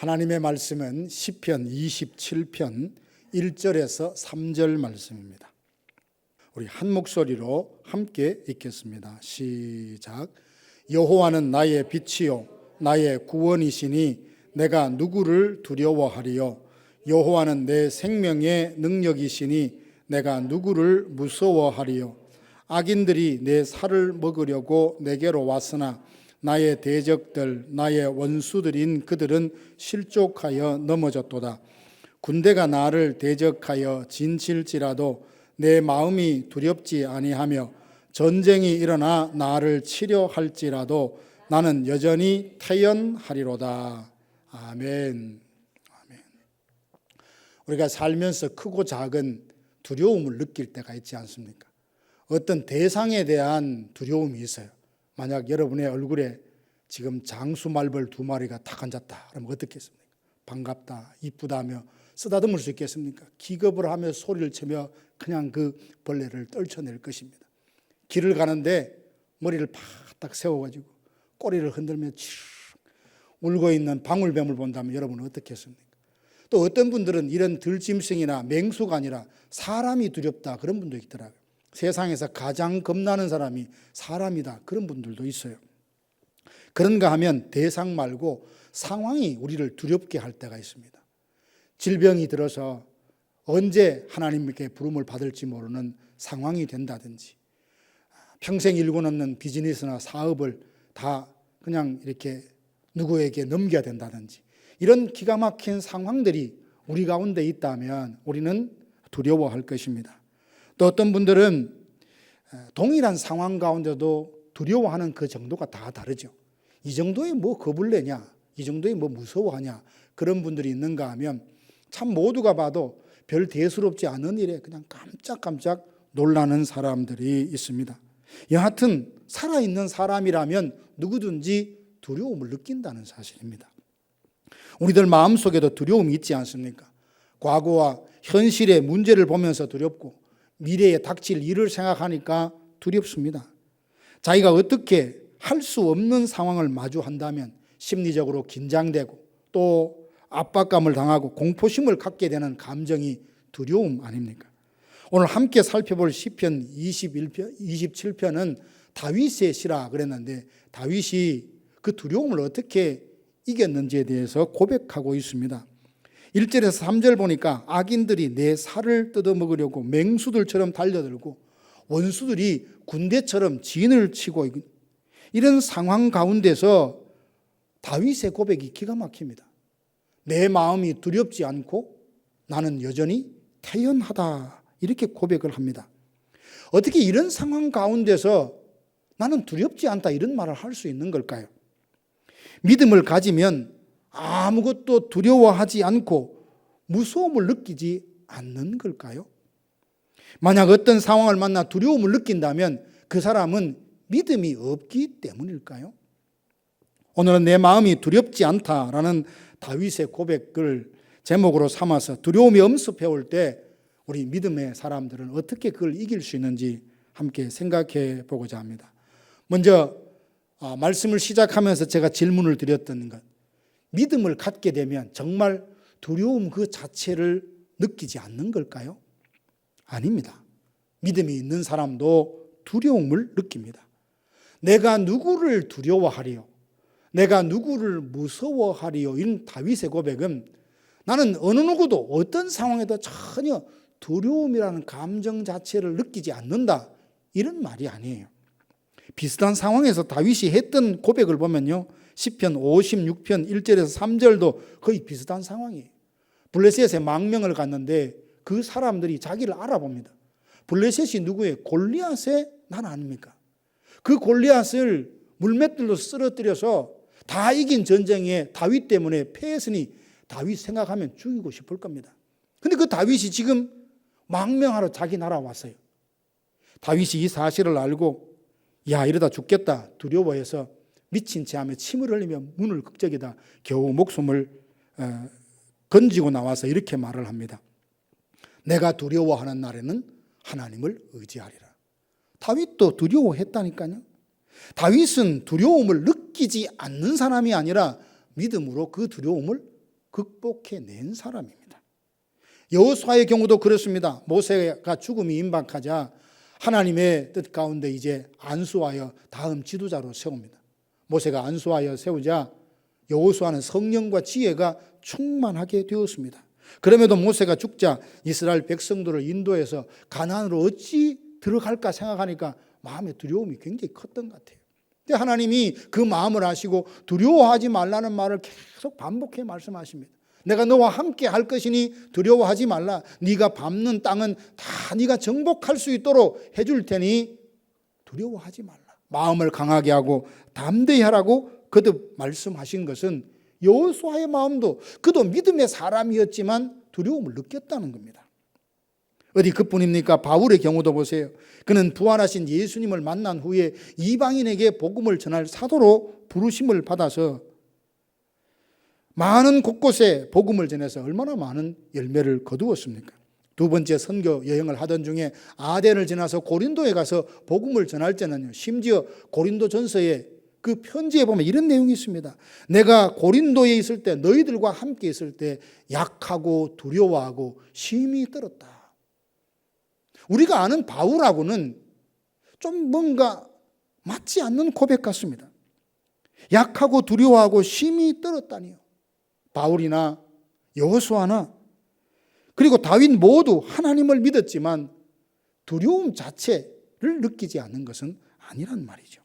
하나님의 말씀은 시편 27편 1절에서 3절 말씀입니다. 우리 한 목소리로 함께 읽겠습니다. 시작. 여호와는 나의 빛이요 나의 구원이시니 내가 누구를 두려워하리요. 여호와는 내 생명의 능력이시니 내가 누구를 무서워하리요. 악인들이 내 살을 먹으려고 내게로 왔으나 나의 대적들 나의 원수들인 그들은 실족하여 넘어졌도다. 군대가 나를 대적하여 진칠지라도 내 마음이 두렵지 아니하며 전쟁이 일어나 나를 치려 할지라도 나는 여전히 태연하리로다. 아멘. 아멘. 우리가 살면서 크고 작은 두려움을 느낄 때가 있지 않습니까? 어떤 대상에 대한 두려움이 있어요. 만약 여러분의 얼굴에 지금 장수말벌 2마리가 탁 앉았다 그러면 어떻겠습니까? 반갑다, 이쁘다며 쓰다듬을 수 있겠습니까? 기겁을 하며 소리를 치며 그냥 그 벌레를 떨쳐낼 것입니다. 길을 가는데 머리를 바닥 세워가지고 꼬리를 흔들며 울고 있는 방울뱀을 본다면 여러분은 어떻겠습니까? 또 어떤 분들은 이런 들짐승이나 맹수가 아니라 사람이 두렵다 그런 분도 있더라고요. 세상에서 가장 겁나는 사람이 사람이다 그런 분들도 있어요. 그런가 하면 대상 말고 상황이 우리를 두렵게 할 때가 있습니다. 질병이 들어서 언제 하나님께 부름을 받을지 모르는 상황이 된다든지, 평생 일궈 놓는 비즈니스나 사업을 다 그냥 이렇게 누구에게 넘겨야 된다든지, 이런 기가 막힌 상황들이 우리 가운데 있다면 우리는 두려워할 것입니다. 또 어떤 분들은 동일한 상황 가운데도 두려워하는 그 정도가 다 다르죠. 이 정도에 뭐 겁을 내냐, 이 정도에 뭐 무서워하냐, 그런 분들이 있는가 하면 참 모두가 봐도 별 대수롭지 않은 일에 그냥 깜짝깜짝 놀라는 사람들이 있습니다. 여하튼 살아있는 사람이라면 누구든지 두려움을 느낀다는 사실입니다. 우리들 마음속에도 두려움이 있지 않습니까? 과거와 현실의 문제를 보면서 두렵고 미래에 닥칠 일을 생각하니까 두렵습니다. 자기가 어떻게 할 수 없는 상황을 마주한다면 심리적으로 긴장되고 또 압박감을 당하고 공포심을 갖게 되는 감정이 두려움 아닙니까? 오늘 함께 살펴볼 시편 27편은 다윗의 시라 그랬는데 다윗이 그 두려움을 어떻게 이겼는지에 대해서 고백하고 있습니다. 1절에서 3절 보니까 악인들이 내 살을 뜯어먹으려고 맹수들처럼 달려들고 원수들이 군대처럼 진을 치고, 이런 상황 가운데서 다윗의 고백이 기가 막힙니다. 내 마음이 두렵지 않고 나는 여전히 태연하다, 이렇게 고백을 합니다. 어떻게 이런 상황 가운데서 나는 두렵지 않다 이런 말을 할 수 있는 걸까요? 믿음을 가지면 아무것도 두려워하지 않고 무서움을 느끼지 않는 걸까요? 만약 어떤 상황을 만나 두려움을 느낀다면 그 사람은 믿음이 없기 때문일까요? 오늘은 내 마음이 두렵지 않다라는 다윗의 고백을 제목으로 삼아서 두려움이 엄습해 올 때 우리 믿음의 사람들은 어떻게 그걸 이길 수 있는지 함께 생각해 보고자 합니다. 먼저 말씀을 시작하면서 제가 질문을 드렸던 것, 믿음을 갖게 되면 정말 두려움 그 자체를 느끼지 않는 걸까요? 아닙니다. 믿음이 있는 사람도 두려움을 느낍니다. 내가 누구를 두려워하리요? 내가 누구를 무서워하리요? 이런 다윗의 고백은 나는 어느 누구도 어떤 상황에도 전혀 두려움이라는 감정 자체를 느끼지 않는다, 이런 말이 아니에요. 비슷한 상황에서 다윗이 했던 고백을 보면요, 시편 56편 1절에서 3절도 거의 비슷한 상황이에요. 블레셋에 망명을 갔는데 그 사람들이 자기를 알아봅니다. 블레셋이 누구예요? 골리앗의 나라 아닙니까? 그 골리앗을 물맷들로 쓰러뜨려서 다 이긴 전쟁에 다윗 때문에 패했으니 다윗 생각하면 죽이고 싶을 겁니다. 근데 그 다윗이 지금 망명하러 자기 나라 왔어요. 다윗이 이 사실을 알고 야, 이러다 죽겠다 두려워해서 미친 체하며 침을 흘리며 문을 극적이다 겨우 목숨을 건지고 나와서 이렇게 말을 합니다. 내가 두려워하는 날에는 하나님을 의지하리라. 다윗도 두려워했다니까요. 다윗은 두려움을 느끼지 않는 사람이 아니라 믿음으로 그 두려움을 극복해낸 사람입니다. 여호수아의 경우도 그렇습니다. 모세가 죽음이 임박하자 하나님의 뜻 가운데 이제 안수하여 다음 지도자로 세웁니다. 모세가 안수하여 세우자 여호수아는 성령과 지혜가 충만하게 되었습니다. 그럼에도 모세가 죽자 이스라엘 백성들을 인도해서 가나안으로 어찌 들어갈까 생각하니까 마음의 두려움이 굉장히 컸던 것 같아요. 근데 하나님이 그 마음을 아시고 두려워하지 말라는 말을 계속 반복해 말씀하십니다. 내가 너와 함께 할 것이니 두려워하지 말라. 네가 밟는 땅은 다 네가 정복할 수 있도록 해줄 테니 두려워하지 말라. 마음을 강하게 하고 담대히 하라고 거듭 말씀하신 것은 여호수아의 마음도 그도 믿음의 사람이었지만 두려움을 느꼈다는 겁니다. 어디 그뿐입니까? 바울의 경우도 보세요. 그는 부활하신 예수님을 만난 후에 이방인에게 복음을 전할 사도로 부르심을 받아서 많은 곳곳에 복음을 전해서 얼마나 많은 열매를 거두었습니까? 두 번째 선교 여행을 하던 중에 아덴을 지나서 고린도에 가서 복음을 전할 때는요, 심지어 고린도전서에 그 편지에 보면 이런 내용이 있습니다. 내가 고린도에 있을 때 너희들과 함께 있을 때 약하고 두려워하고 심히 떨었다. 우리가 아는 바울하고는 좀 뭔가 맞지 않는 고백 같습니다. 약하고 두려워하고 심히 떨었다니요. 바울이나 여호수아나 그리고 다윗 모두 하나님을 믿었지만 두려움 자체를 느끼지 않는 것은 아니란 말이죠.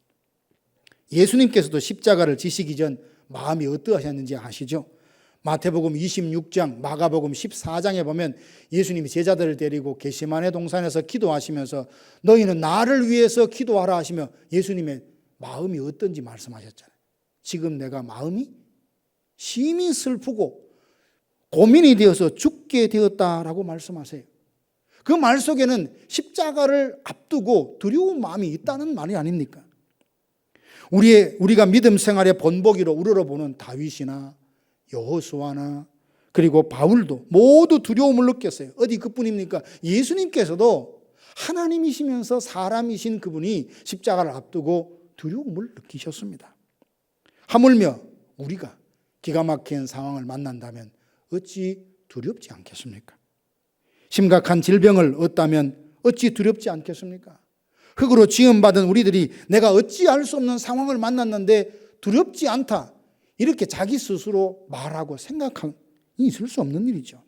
예수님께서도 십자가를 지시기 전 마음이 어떠하셨는지 아시죠? 마태복음 26장, 마가복음 14장에 보면 예수님이 제자들을 데리고 겟세마네 동산에서 기도하시면서 너희는 나를 위해서 기도하라 하시며 예수님의 마음이 어떤지 말씀하셨잖아요. 지금 내가 마음이 심히 슬프고 고민이 되어서 죽게 되었다라고 말씀하세요. 그 말 속에는 십자가를 앞두고 두려운 마음이 있다는 말이 아닙니까? 우리가 믿음 생활의 본보기로 우러러보는 다윗이나 여호수아나 그리고 바울도 모두 두려움을 느꼈어요. 어디 그뿐입니까? 예수님께서도 하나님이시면서 사람이신 그분이 십자가를 앞두고 두려움을 느끼셨습니다. 하물며 우리가 기가 막힌 상황을 만난다면 어찌 두렵지 않겠습니까? 심각한 질병을 얻다면 어찌 두렵지 않겠습니까? 흙으로 지음받은 우리들이 내가 어찌할 수 없는 상황을 만났는데 두렵지 않다. 이렇게 자기 스스로 말하고 생각이 있을 수 없는 일이죠.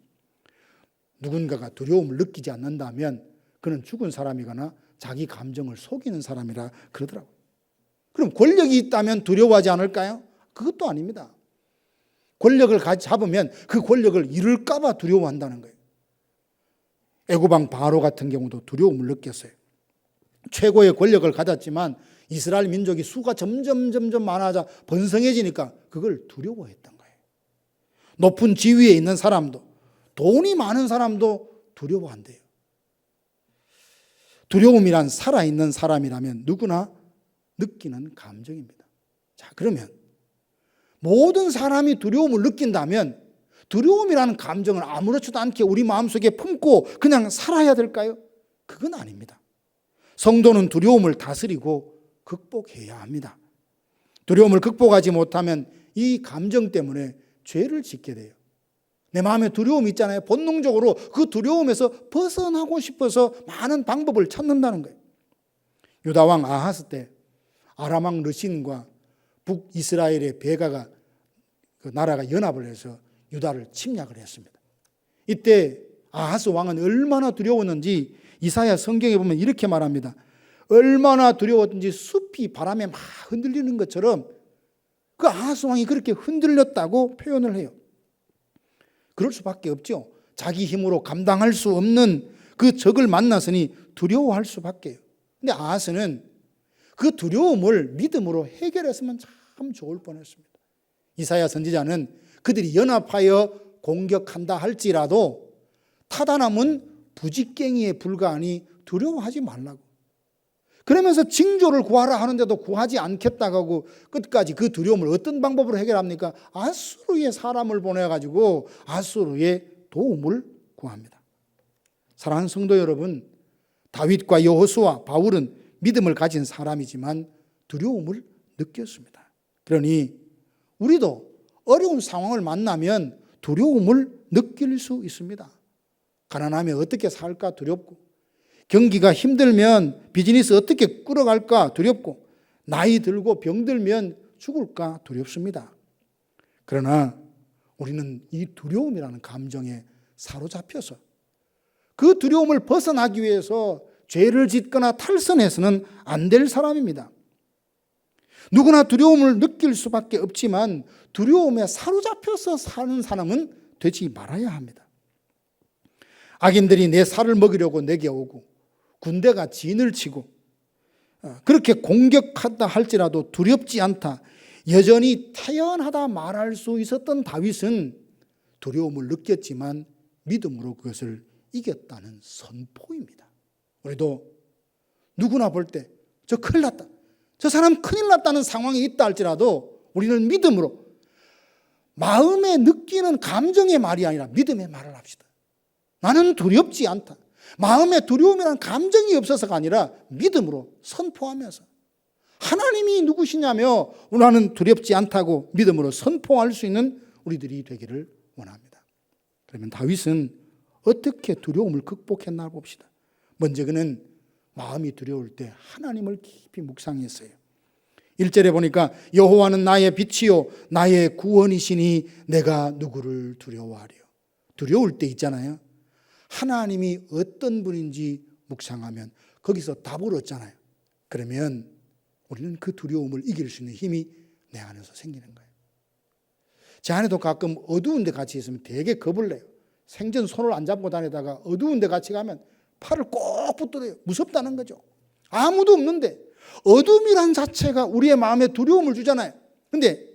누군가가 두려움을 느끼지 않는다면 그는 죽은 사람이거나 자기 감정을 속이는 사람이라 그러더라고요. 그럼 권력이 있다면 두려워하지 않을까요? 그것도 아닙니다. 권력을 잡으면 그 권력을 잃을까 봐 두려워한다는 거예요. 애고방 바로 같은 경우도 두려움을 느꼈어요. 최고의 권력을 가졌지만 이스라엘 민족이 수가 점점 많아져 번성해지니까 그걸 두려워했던 거예요. 높은 지위에 있는 사람도 돈이 많은 사람도 두려워한대요. 두려움이란 살아있는 사람이라면 누구나 느끼는 감정입니다. 자, 그러면 모든 사람이 두려움을 느낀다면 두려움이라는 감정을 아무렇지도 않게 우리 마음속에 품고 그냥 살아야 될까요? 그건 아닙니다. 성도는 두려움을 다스리고 극복해야 합니다. 두려움을 극복하지 못하면 이 감정 때문에 죄를 짓게 돼요. 내 마음에 두려움이 있잖아요. 본능적으로 그 두려움에서 벗어나고 싶어서 많은 방법을 찾는다는 거예요. 유다왕 아하스 때 아람왕 르신과 북이스라엘의 베가가 그 나라가 연합을 해서 유다를 침략을 했습니다. 이때 아하스 왕은 얼마나 두려웠는지 이사야 성경에 보면 이렇게 말합니다. 얼마나 두려웠든지 숲이 바람에 막 흔들리는 것처럼 그 아하스 왕이 그렇게 흔들렸다고 표현을 해요. 그럴 수밖에 없죠. 자기 힘으로 감당할 수 없는 그 적을 만났으니 두려워할 수밖에요. 근데 아하스는 그 두려움을 믿음으로 해결했으면 참 좋을 뻔했습니다. 이사야 선지자는 그들이 연합하여 공격한다 할지라도 타다남은 부직갱이에 불과하니 두려워하지 말라고. 그러면서 징조를 구하라 하는데도 구하지 않겠다고 하고 끝까지 그 두려움을 어떤 방법으로 해결합니까? 아수르의 사람을 보내가지고 아수르의 도움을 구합니다. 사랑하는 성도 여러분, 다윗과 여호수아, 바울은 믿음을 가진 사람이지만 두려움을 느꼈습니다. 그러니 우리도 어려운 상황을 만나면 두려움을 느낄 수 있습니다. 가난하면 어떻게 살까 두렵고, 경기가 힘들면 비즈니스 어떻게 끌어갈까 두렵고, 나이 들고 병들면 죽을까 두렵습니다. 그러나 우리는 이 두려움이라는 감정에 사로잡혀서 그 두려움을 벗어나기 위해서 죄를 짓거나 탈선해서는 안 될 사람입니다. 누구나 두려움을 느낄 수밖에 없지만 두려움에 사로잡혀서 사는 사람은 되지 말아야 합니다. 악인들이 내 살을 먹이려고 내게 오고 군대가 진을 치고 그렇게 공격한다 할지라도 두렵지 않다, 여전히 태연하다 말할 수 있었던 다윗은 두려움을 느꼈지만 믿음으로 그것을 이겼다는 선포입니다. 우리도 누구나 볼 때 저 큰일 났다, 저 사람 큰일 났다는 상황이 있다 할지라도 우리는 믿음으로, 마음에 느끼는 감정의 말이 아니라 믿음의 말을 합시다. 나는 두렵지 않다. 마음에 두려움이라는 감정이 없어서가 아니라 믿음으로 선포하면서 하나님이 누구시냐며 나는 두렵지 않다고 믿음으로 선포할 수 있는 우리들이 되기를 원합니다. 그러면 다윗은 어떻게 두려움을 극복했나 봅시다. 먼저 그는 마음이 두려울 때 하나님을 깊이 묵상했어요. 1절에 보니까 여호와는 나의 빛이요 나의 구원이시니 내가 누구를 두려워하리요. 두려울 때 있잖아요. 하나님이 어떤 분인지 묵상하면 거기서 답을 얻잖아요. 그러면 우리는 그 두려움을 이길 수 있는 힘이 내 안에서 생기는 거예요. 제 안에도 가끔 어두운 데 같이 있으면 되게 겁을 내요. 생전 손을 안 잡고 다니다가 어두운 데 같이 가면 팔을 꼭 붙들어요. 무섭다는 거죠. 아무도 없는데 어둠이란 자체가 우리의 마음에 두려움을 주잖아요. 근데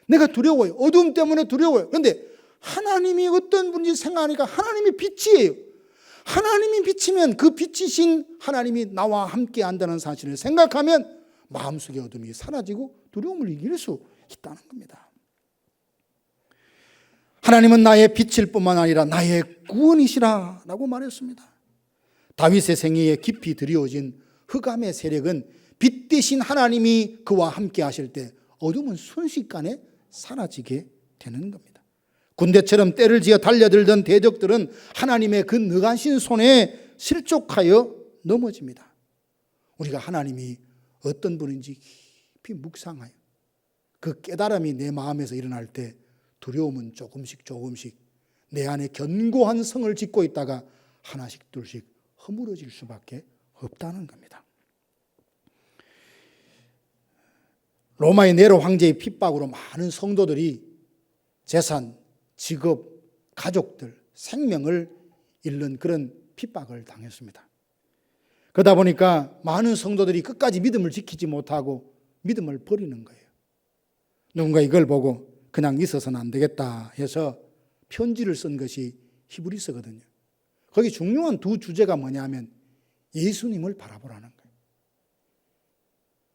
내가 두려워요. 어둠 때문에 두려워요. 근데 하나님이 어떤 분인지 생각하니까 하나님이 빛이에요. 하나님이 빛이면 그 빛이신 하나님이 나와 함께 한다는 사실을 생각하면 마음속의 어둠이 사라지고 두려움을 이길 수 있다는 겁니다. 하나님은 나의 빛일 뿐만 아니라 나의 구원이시라 라고 말했습니다. 다윗의 생애에 깊이 드리워진 흑암의 세력은 빛 대신 하나님이 그와 함께 하실 때 어둠은 순식간에 사라지게 되는 겁니다. 군대처럼 때를 지어 달려들던 대적들은 하나님의 그 능하신 손에 실족하여 넘어집니다. 우리가 하나님이 어떤 분인지 깊이 묵상하여 그 깨달음이 내 마음에서 일어날 때 두려움은 조금씩 내 안에 견고한 성을 짓고 있다가 하나씩 둘씩 허물어질 수밖에 없다는 겁니다. 로마의 네로 황제의 핍박으로 많은 성도들이 재산, 직업, 가족들, 생명을 잃는 그런 핍박을 당했습니다. 그러다 보니까 많은 성도들이 끝까지 믿음을 지키지 못하고 믿음을 버리는 거예요. 누군가 이걸 보고 그냥 있어서는 안 되겠다 해서 편지를 쓴 것이 히브리서거든요. 거기 중요한 두 주제가 뭐냐면 예수님을 바라보라는 거예요.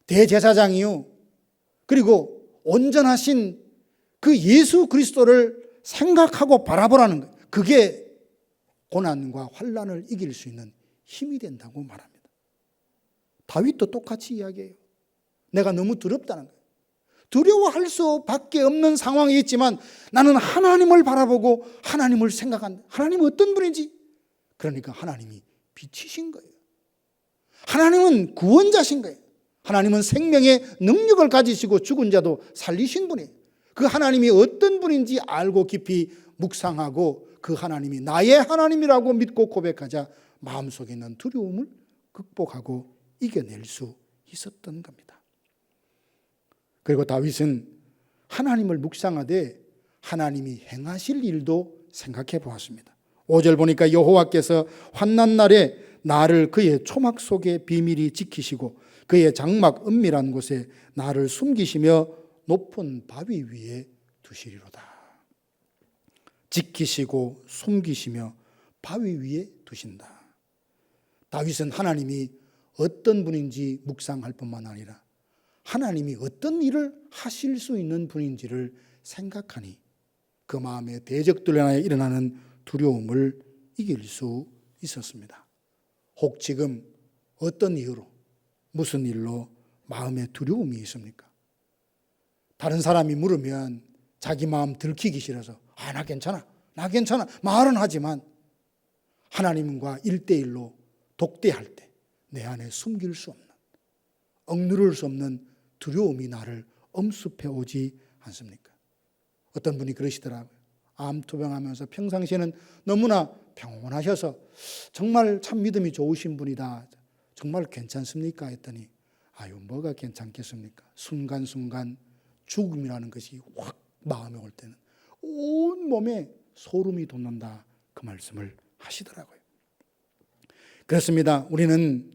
대제사장이요, 그리고 온전하신 그 예수 그리스도를 생각하고 바라보라는 거예요. 그게 고난과 환난을 이길 수 있는 힘이 된다고 말합니다. 다윗도 똑같이 이야기해요. 내가 너무 두렵다는 거예요. 두려워할 수밖에 없는 상황이 있지만 나는 하나님을 바라보고 하나님을 생각한다. 하나님은 어떤 분인지, 그러니까 하나님이 빛이신 거예요. 하나님은 구원자신 거예요. 하나님은 생명의 능력을 가지시고 죽은 자도 살리신 분이에요. 그 하나님이 어떤 분인지 알고 깊이 묵상하고 그 하나님이 나의 하나님이라고 믿고 고백하자 마음속에 있는 두려움을 극복하고 이겨낼 수 있었던 겁니다. 그리고 다윗은 하나님을 묵상하되 하나님이 행하실 일도 생각해 보았습니다. 5절 보니까 여호와께서 환난 날에 나를 그의 초막 속에 비밀히 지키시고 그의 장막 은밀한 곳에 나를 숨기시며 높은 바위 위에 두시리로다. 지키시고 숨기시며 바위 위에 두신다. 다윗은 하나님이 어떤 분인지 묵상할 뿐만 아니라 하나님이 어떤 일을 하실 수 있는 분인지를 생각하니 그 마음에 대적들로 인하여 일어나는 두려움을 이길 수 있었습니다. 혹 지금 어떤 이유로, 무슨 일로 마음에 두려움이 있습니까? 다른 사람이 물으면 자기 마음 들키기 싫어서 나 괜찮아, 나 괜찮아 말은 하지만 하나님과 1대1로 독대할 때 내 안에 숨길 수 없는, 억누를 수 없는 두려움이 나를 엄습해 오지 않습니까? 어떤 분이 그러시더라고요. 암투병하면서 평상시에는 너무나 평온하셔서 정말 참 믿음이 좋으신 분이다. 정말 괜찮습니까? 했더니 아유, 뭐가 괜찮겠습니까? 순간순간 죽음이라는 것이 확 마음에 올 때는 온 몸에 소름이 돋는다, 그 말씀을 하시더라고요. 그렇습니다. 우리는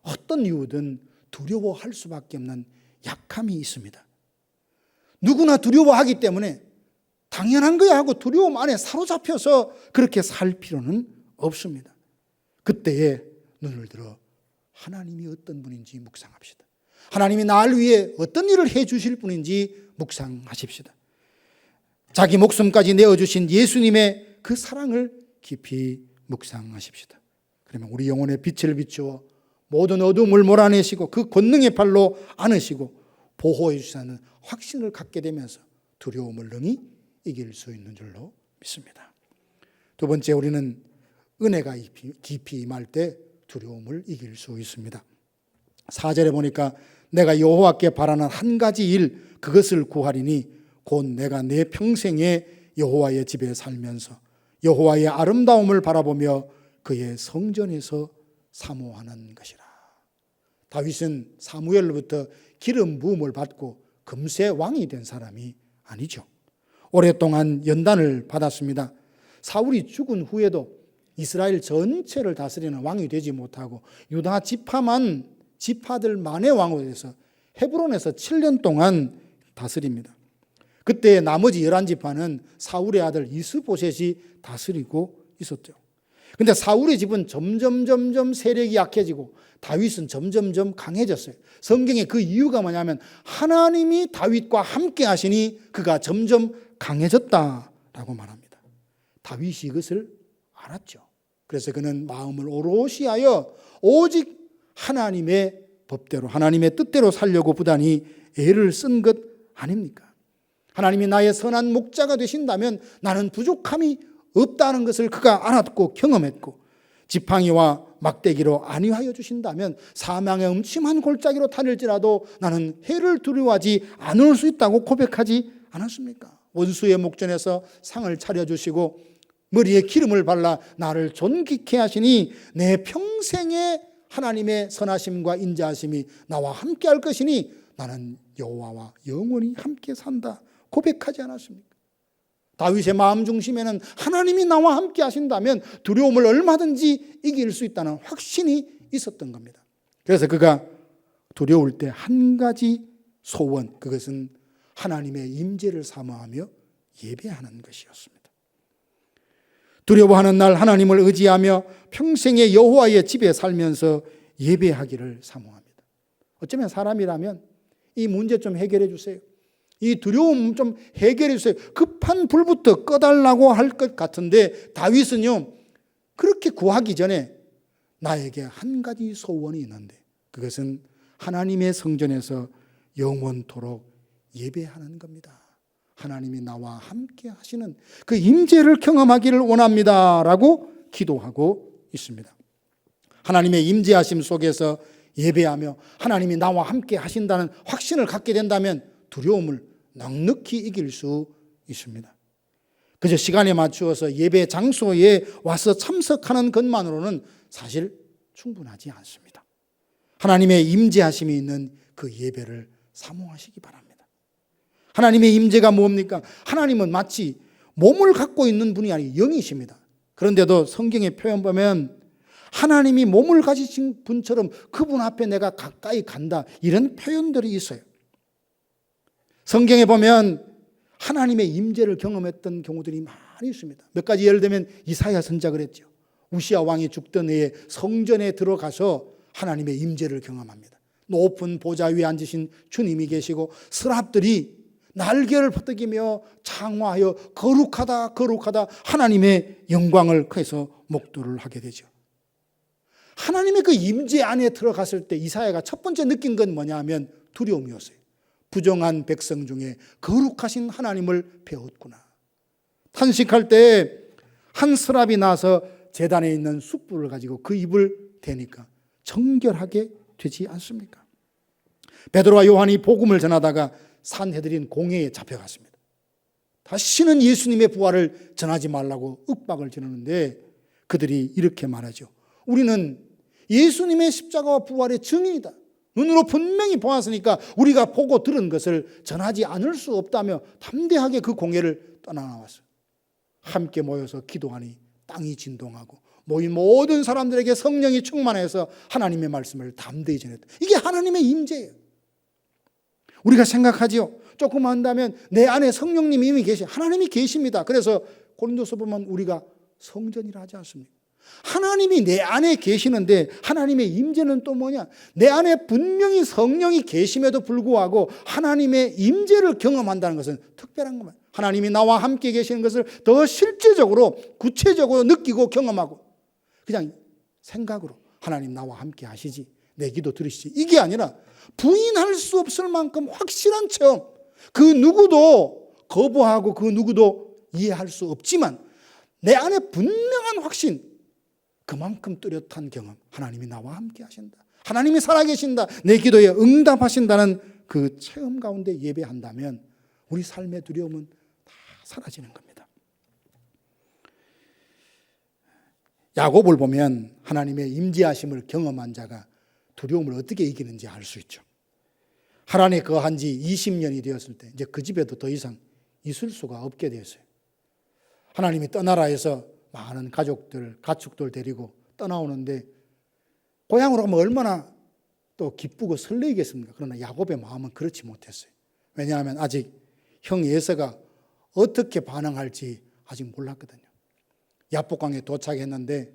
어떤 이유든 두려워할 수밖에 없는 약함이 있습니다. 누구나 두려워하기 때문에 당연한 거야 하고 두려움 안에 사로잡혀서 그렇게 살 필요는 없습니다. 그때에 눈을 들어 하나님이 어떤 분인지 묵상합시다. 하나님이 나를 위해 어떤 일을 해 주실 분인지 묵상하십시다. 자기 목숨까지 내어주신 예수님의 그 사랑을 깊이 묵상하십시다. 그러면 우리 영혼의 빛을 비추어 모든 어둠을 몰아내시고 그 권능의 팔로 안으시고 보호해 주시는 확신을 갖게 되면서 두려움을 능히 이길 수 있는 줄로 믿습니다. 두 번째, 우리는 은혜가 깊이 임할 때 두려움을 이길 수 있습니다. 4절에 보니까 내가 여호와께 바라는 한 가지 일, 그것을 구하리니 곧 내가 내 평생에 여호와의 집에 살면서 여호와의 아름다움을 바라보며 그의 성전에서 사모하는 것이라. 다윗은 사무엘로부터 기름 부음을 받고 금세 왕이 된 사람이 아니죠. 오랫동안 연단을 받았습니다. 사울이 죽은 후에도 이스라엘 전체를 다스리는 왕이 되지 못하고 유다 지파들만의 왕으로 돼서 헤브론에서 7년 동안 다스립니다. 그때 나머지 11지파는 사울의 아들 이스보셋이 다스리고 있었죠. 근데 사울의 집은 점점 세력이 약해지고 다윗은 점점 강해졌어요. 성경에 그 이유가 뭐냐면 하나님이 다윗과 함께 하시니 그가 점점 강해졌다라고 말합니다. 다윗이 이것을 알았죠. 그래서 그는 마음을 오롯이 하여 오직 하나님의 법대로, 하나님의 뜻대로 살려고 부단히 애를 쓴 것 아닙니까? 하나님이 나의 선한 목자가 되신다면 나는 부족함이 없다는 것을 그가 알았고 경험했고, 지팡이와 막대기로 안위하여 주신다면 사망의 음침한 골짜기로 다닐지라도 나는 해를 두려워하지 않을 수 있다고 고백하지 않았습니까? 원수의 목전에서 상을 차려주시고 머리에 기름을 발라 나를 존귀케 하시니 내 평생에 하나님의 선하심과 인자하심이 나와 함께 할 것이니 나는 여호와와 영원히 함께 산다 고백하지 않았습니까? 다윗의 마음 중심에는 하나님이 나와 함께 하신다면 두려움을 얼마든지 이길 수 있다는 확신이 있었던 겁니다. 그래서 그가 두려울 때 한 가지 소원, 그것은 하나님의 임재를 사모하며 예배하는 것이었습니다. 두려워하는 날 하나님을 의지하며 평생의 여호와의 집에 살면서 예배하기를 사모합니다. 어쩌면 사람이라면 이 문제 좀 해결해 주세요, 이 두려움 좀 해결해 주세요, 급한 불부터 꺼달라고 할 것 같은데 다윗은요, 그렇게 구하기 전에 나에게 한 가지 소원이 있는데 그것은 하나님의 성전에서 영원토록 예배하는 겁니다. 하나님이 나와 함께 하시는 그 임재를 경험하기를 원합니다 라고 기도하고 있습니다. 하나님의 임재하심 속에서 예배하며 하나님이 나와 함께 하신다는 확신을 갖게 된다면 두려움을 넉넉히 이길 수 있습니다. 그저 시간에 맞추어서 예배 장소에 와서 참석하는 것만으로는 사실 충분하지 않습니다. 하나님의 임재하심이 있는 그 예배를 사모하시기 바랍니다. 하나님의 임재가 뭡니까? 하나님은 마치 몸을 갖고 있는 분이 아니고 영이십니다. 그런데도 성경의 표현 보면 하나님이 몸을 가지신 분처럼 그분 앞에 내가 가까이 간다, 이런 표현들이 있어요. 성경에 보면 하나님의 임재를 경험했던 경우들이 많이 있습니다. 몇 가지 예를 들면 이사야 선지자가 그랬죠. 우시야 왕이 죽던 해에 성전에 들어가서 하나님의 임재를 경험합니다. 높은 보좌 위에 앉으신 주님이 계시고 서랍들이 날개를 퍼뜩이며 창화하여 거룩하다 거룩하다 하나님의 영광을 그래서 목도를 하게 되죠. 하나님의 그 임재 안에 들어갔을 때 이사야가 첫 번째 느낀 건 뭐냐 하면 두려움이었어요. 부정한 백성 중에 거룩하신 하나님을 배웠구나. 탄식할 때 한 스랍이 나서 제단에 있는 숯불을 가지고 그 입을 대니까 정결하게 되지 않습니까? 베드로와 요한이 복음을 전하다가 산헤드린 공회에 잡혀갔습니다. 다시는 예수님의 부활을 전하지 말라고 윽박을 지르는데 그들이 이렇게 말하죠. 우리는 예수님의 십자가와 부활의 증인이다. 눈으로 분명히 보았으니까 우리가 보고 들은 것을 전하지 않을 수 없다며 담대하게 그 공회를 떠나나왔어요. 함께 모여서 기도하니 땅이 진동하고 모인 모든 사람들에게 성령이 충만해서 하나님의 말씀을 담대히 전했다. 이게 하나님의 임재예요. 우리가 생각하지요. 조금 한다면 내 안에 성령님이 이미 계시, 하나님이 계십니다. 그래서 고린도서 보면 우리가 성전이라 하지 않습니까? 하나님이 내 안에 계시는데 하나님의 임재는 또 뭐냐? 내 안에 분명히 성령이 계심에도 불구하고 하나님의 임재를 경험한다는 것은 특별한 겁니다. 하나님이 나와 함께 계시는 것을 더 실제적으로 구체적으로 느끼고 경험하고 그냥 생각으로 하나님 나와 함께 하시지, 내 기도 들으시지, 이게 아니라 부인할 수 없을 만큼 확실한 체험, 그 누구도 거부하고 그 누구도 이해할 수 없지만 내 안에 분명한 확신, 그만큼 뚜렷한 경험, 하나님이 나와 함께 하신다, 하나님이 살아계신다, 내 기도에 응답하신다는 그 체험 가운데 예배한다면 우리 삶의 두려움은 다 사라지는 겁니다. 야곱을 보면 하나님의 임재하심을 경험한 자가 두려움을 어떻게 이기는지 알 수 있죠. 하란에 거한 지 20년이 되었을 때 이제 그 집에도 더 이상 있을 수가 없게 되었어요. 하나님이 떠나라해서 많은 가축들 데리고 떠나오는데 고향으로 가면 얼마나 또 기쁘고 설레겠습니까? 그러나 야곱의 마음은 그렇지 못했어요. 왜냐하면 아직 형 에서가 어떻게 반응할지 아직 몰랐거든요. 야복강에 도착했는데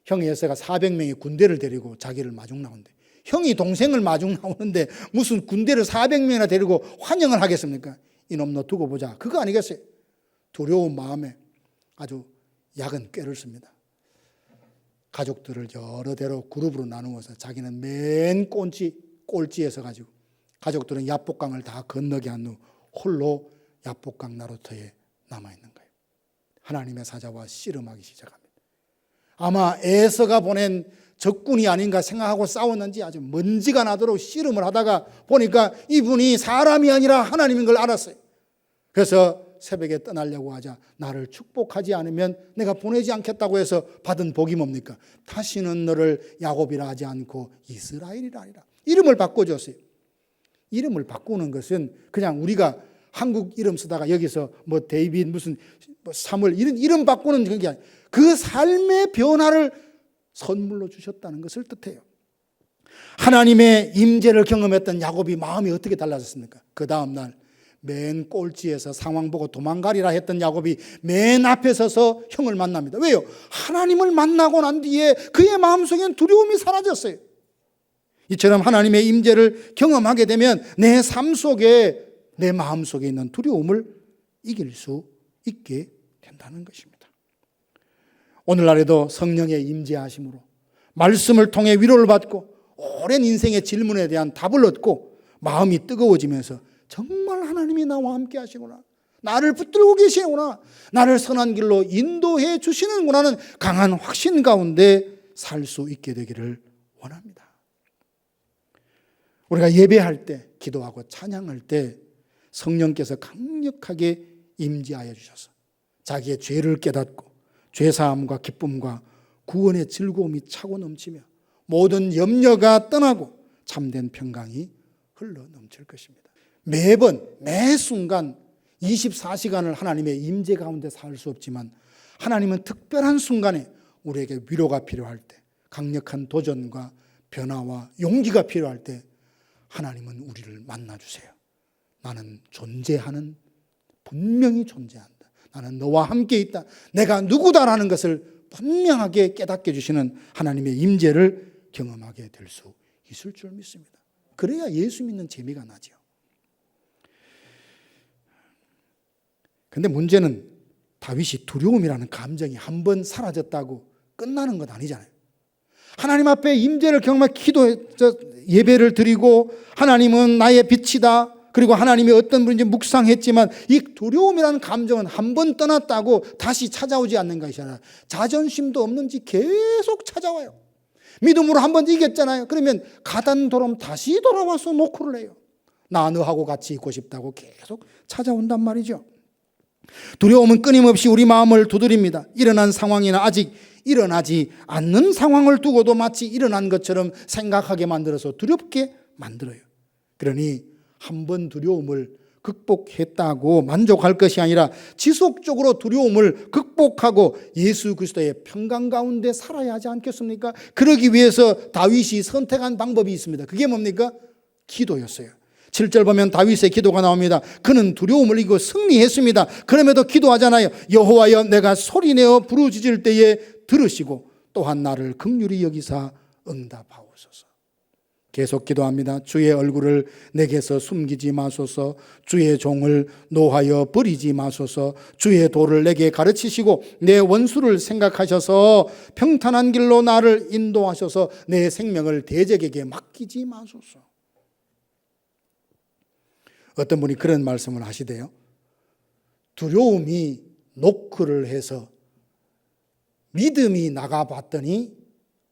형 에서가 400명의 군대를 데리고 자기를 마중 나온대. 형이 동생을 마중 나오는데 무슨 군대를 400명이나 데리고 환영을 하겠습니까? 이놈 너 두고 보자. 그거 아니겠어요? 두려운 마음에 아주 약은 꾀를 씁니다. 가족들을 여러 대로 그룹으로 나누어서 자기는 맨 꼴찌에 서가지고 가족들은 야복강을 다 건너게 한 후 홀로 야복강 나루터에 남아있는 거예요. 하나님의 사자와 씨름하기 시작합니다. 아마 에서가 보낸 적군이 아닌가 생각하고 싸웠는지 아주 먼지가 나도록 씨름을 하다가 보니까 이분이 사람이 아니라 하나님인 걸 알았어요. 그래서 새벽에 떠나려고 하자 나를 축복하지 않으면 내가 보내지 않겠다고 해서 받은 복이 뭡니까? 다시는 너를 야곱이라 하지 않고 이스라엘이라 하리라. 이름을 바꿔줬어요. 이름을 바꾸는 것은 그냥 우리가 한국 이름 쓰다가 여기서 뭐 데이빗 무슨 뭐 사물 이런 이름 바꾸는 게 아니라 그 삶의 변화를 선물로 주셨다는 것을 뜻해요. 하나님의 임재를 경험했던 야곱이 마음이 어떻게 달라졌습니까? 그 다음 날 맨 꼴찌에서 상황 보고 도망가리라 했던 야곱이 맨 앞에 서서 형을 만납니다. 왜요? 하나님을 만나고 난 뒤에 그의 마음속엔 두려움이 사라졌어요. 이처럼 하나님의 임재를 경험하게 되면 내 삶 속에 내 마음 속에 있는 두려움을 이길 수 있게 된다는 것입니다. 오늘날에도 성령의 임재하심으로 말씀을 통해 위로를 받고 오랜 인생의 질문에 대한 답을 얻고 마음이 뜨거워지면서 정말 하나님이 나와 함께 하시구나, 나를 붙들고 계시구나, 나를 선한 길로 인도해 주시는구나는 강한 확신 가운데 살 수 있게 되기를 원합니다. 우리가 예배할 때, 기도하고 찬양할 때 성령께서 강력하게 임재하여 주셔서 자기의 죄를 깨닫고 죄사함과 기쁨과 구원의 즐거움이 차고 넘치며 모든 염려가 떠나고 참된 평강이 흘러 넘칠 것입니다. 매번 매 순간 24시간을 하나님의 임재 가운데 살 수 없지만 하나님은 특별한 순간에 우리에게 위로가 필요할 때, 강력한 도전과 변화와 용기가 필요할 때 하나님은 우리를 만나주세요. 나는 존재하는, 분명히 존재한다. 나는 너와 함께 있다. 내가 누구다라는 것을 분명하게 깨닫게 해주시는 하나님의 임재를 경험하게 될 수 있을 줄 믿습니다. 그래야 예수 믿는 재미가 나죠. 근데 문제는 다윗이 두려움이라는 감정이 한번 사라졌다고 끝나는 것 아니잖아요. 하나님 앞에 임재를 경험해 예배를 드리고 하나님은 나의 빛이다, 그리고 하나님이 어떤 분인지 묵상했지만 이 두려움이라는 감정은 한 번 떠났다고 다시 찾아오지 않는 것이 아니라 자존심도 없는지 계속 찾아와요. 믿음으로 한 번 이겼잖아요. 그러면 가단도럼 다시 돌아와서 노크를 해요. 나 너하고 같이 있고 싶다고 계속 찾아온단 말이죠. 두려움은 끊임없이 우리 마음을 두드립니다. 일어난 상황이나 아직 일어나지 않는 상황을 두고도 마치 일어난 것처럼 생각하게 만들어서 두렵게 만들어요. 그러니 한 번 두려움을 극복했다고 만족할 것이 아니라 지속적으로 두려움을 극복하고 예수 그리스도의 평강 가운데 살아야 하지 않겠습니까? 그러기 위해서 다윗이 선택한 방법이 있습니다. 그게 뭡니까? 기도였어요. 7절 보면 다윗의 기도가 나옵니다. 그는 두려움을 이기고 승리했습니다. 그럼에도 기도하잖아요. 여호와여, 내가 소리내어 부르짖을 때에 들으시고 또한 나를 긍휼히 여기사 응답하옵소서. 계속 기도합니다. 주의 얼굴을 내게서 숨기지 마소서. 주의 종을 노하여 버리지 마소서. 주의 도를 내게 가르치시고 내 원수를 생각하셔서 평탄한 길로 나를 인도하셔서 내 생명을 대적에게 맡기지 마소서. 어떤 분이 그런 말씀을 하시대요. 두려움이 노크를 해서 믿음이 나가봤더니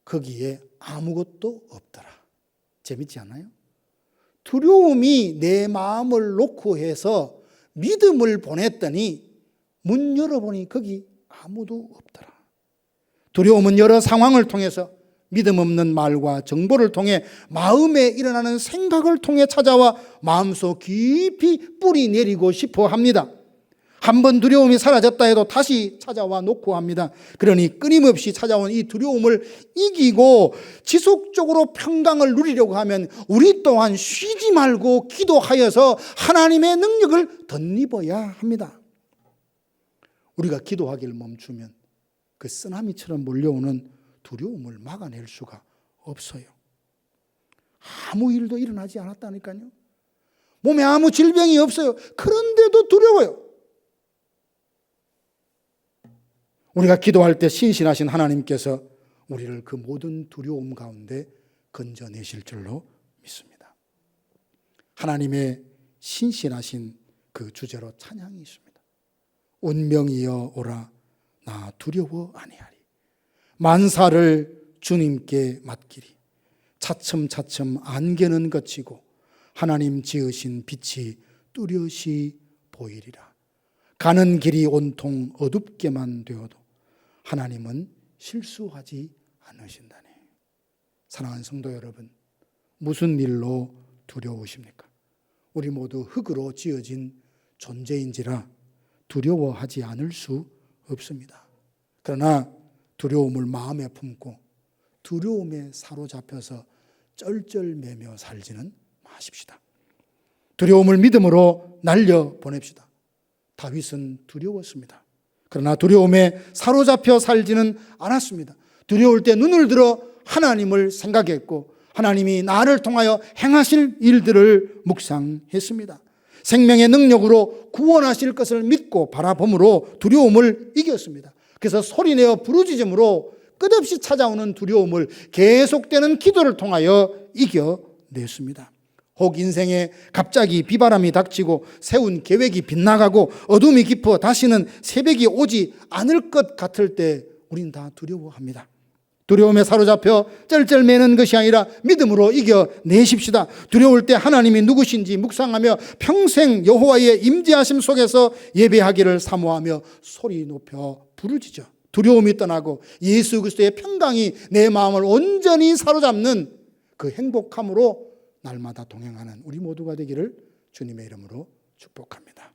거기에 아무것도 없더라. 재밌지 않아요? 두려움이 내 마음을 놓고 해서 믿음을 보냈더니 문 열어보니 거기 아무도 없더라. 두려움은 여러 상황을 통해서 믿음 없는 말과 정보를 통해 마음에 일어나는 생각을 통해 찾아와 마음속 깊이 뿌리 내리고 싶어 합니다. 한번 두려움이 사라졌다 해도 다시 찾아와 놓고 합니다. 그러니 끊임없이 찾아온 이 두려움을 이기고 지속적으로 평강을 누리려고 하면 우리 또한 쉬지 말고 기도하여서 하나님의 능력을 덧입어야 합니다. 우리가 기도하기를 멈추면 그 쓰나미처럼 몰려오는 두려움을 막아낼 수가 없어요. 아무 일도 일어나지 않았다니까요. 몸에 아무 질병이 없어요. 그런데도 두려워요. 우리가 기도할 때 신실하신 하나님께서 우리를 그 모든 두려움 가운데 건져내실 줄로 믿습니다. 하나님의 신실하신 그 주제로 찬양이 있습니다. 운명이여 오라 나 두려워 아니하리. 만사를 주님께 맡기리. 차츰차츰 안개는 걷히고 하나님 지으신 빛이 뚜렷이 보이리라. 가는 길이 온통 어둡게만 되어도 하나님은 실수하지 않으신다네. 사랑하는 성도 여러분, 무슨 일로 두려우십니까? 우리 모두 흙으로 지어진 존재인지라 두려워하지 않을 수 없습니다. 그러나 두려움을 마음에 품고 두려움에 사로잡혀서 쩔쩔매며 살지는 마십시다. 두려움을 믿음으로 날려보냅시다. 다윗은 두려웠습니다. 그러나 두려움에 사로잡혀 살지는 않았습니다. 두려울 때 눈을 들어 하나님을 생각했고 하나님이 나를 통하여 행하실 일들을 묵상했습니다. 생명의 능력으로 구원하실 것을 믿고 바라봄으로 두려움을 이겼습니다. 그래서 소리내어 부르짖음으로 끝없이 찾아오는 두려움을 계속되는 기도를 통하여 이겨냈습니다. 혹 인생에 갑자기 비바람이 닥치고 세운 계획이 빗나가고 어둠이 깊어 다시는 새벽이 오지 않을 것 같을 때 우린 다 두려워합니다. 두려움에 사로잡혀 쩔쩔매는 것이 아니라 믿음으로 이겨내십시다. 두려울 때 하나님이 누구신지 묵상하며 평생 여호와의 임재하심 속에서 예배하기를 사모하며 소리 높여 부르짖어. 두려움이 떠나고 예수 그리스도의 평강이 내 마음을 온전히 사로잡는 그 행복함으로 날마다 동행하는 우리 모두가 되기를 주님의 이름으로 축복합니다.